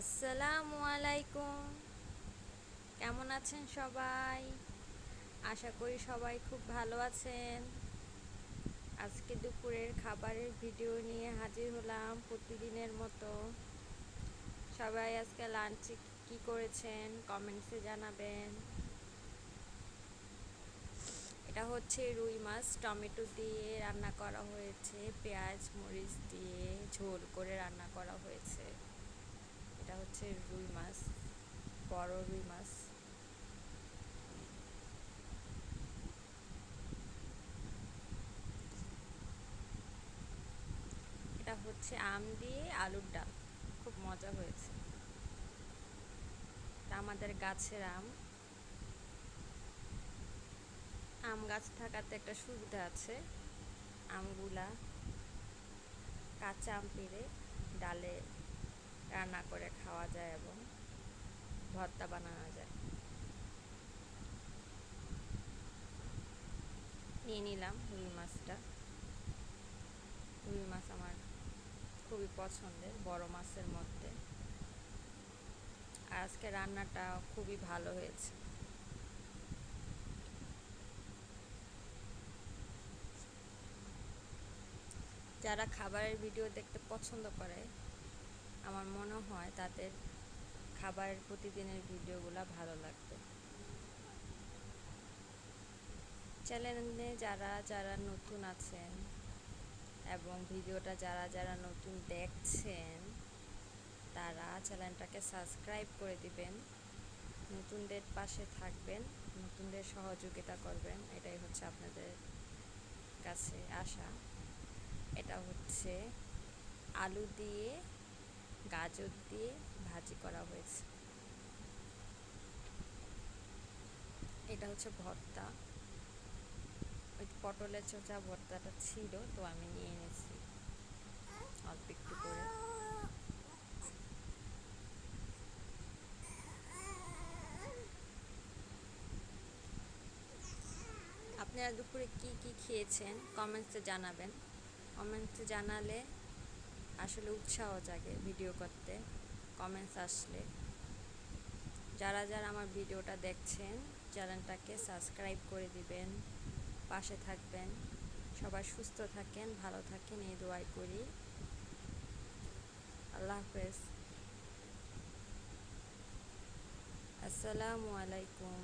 আসসালামু আলাইকুম। কেমন আছেন সবাই? আশা করি সবাই খুব ভালো আছেন। আজকে দুপুরের খাবারের ভিডিও নিয়ে হাজির হলাম প্রতিদিনের মতো। সবাই আজকে লাঞ্চে কি করেছেন কমেন্টসে জানাবেন। এটা হচ্ছে রুই মাছ টমেটো দিয়ে রান্না করা হয়েছে, পেঁয়াজ মরিচ দিয়ে ঝোল করে রান্না করা হয়েছে। এটা হচ্ছে রুই মাছ, বড় রুই মাছ। এটা হচ্ছে আম দিয়ে আলুর ডাল, খুব মজা হয়েছে। এটা আমাদের গাছের আম। আম গাছ থাকাতে একটা সুবিধা আছে, আমগুলা কাঁচা আম পেড়ে ডালে রান্না করে খাওয়া যায় এবং ভর্তা বানানো যায়। নিয়ে নিলাম রুই মাছটা। রুই মাছ আমার খুবই পছন্দের বড় মাছের মধ্যে। আর আজকে রান্নাটা খুবই ভালো হয়েছে। যারা খাবারের ভিডিও দেখতে পছন্দ করে, আমার মনে হয় তাদের খাবারের প্রতিদিনের ভিডিওগুলো ভালো লাগবে। চ্যানেলে যারা যারা নতুন আছেন এবং ভিডিওটা যারা যারা নতুন দেখছেন, তারা চ্যানেলটাকে সাবস্ক্রাইব করে দিবেন, নতুনদের পাশে থাকবেন, নতুনদের সহযোগিতা করবেন, এটাই হচ্ছে আপনাদের কাছে আশা। এটা হচ্ছে আলু দিয়ে গাজর দিয়ে ভাজি করা হয়েছে। এটা হচ্ছে ভর্তা, ওই পটলের চোচা ভর্তাটা ছিল তো আমি নিয়ে এনেছি অল্প একটু করে। আপনারা দুপুরে কি কি খেয়েছেন কমেন্টসে জানাবেন। কমেন্টসে জানালে আসলে উৎসাহ জাগে ভিডিও করতে, কমেন্টস আসলে। যারা যারা আমার ভিডিওটা দেখছেন চ্যানেলটাকে সাবস্ক্রাইব করে দিবেন, পাশে থাকবেন। সবাই সুস্থ থাকেন, ভালো থাকেন, এই দোয়াই করি। আল্লাহ হাফেজ। আসসালামু আলাইকুম।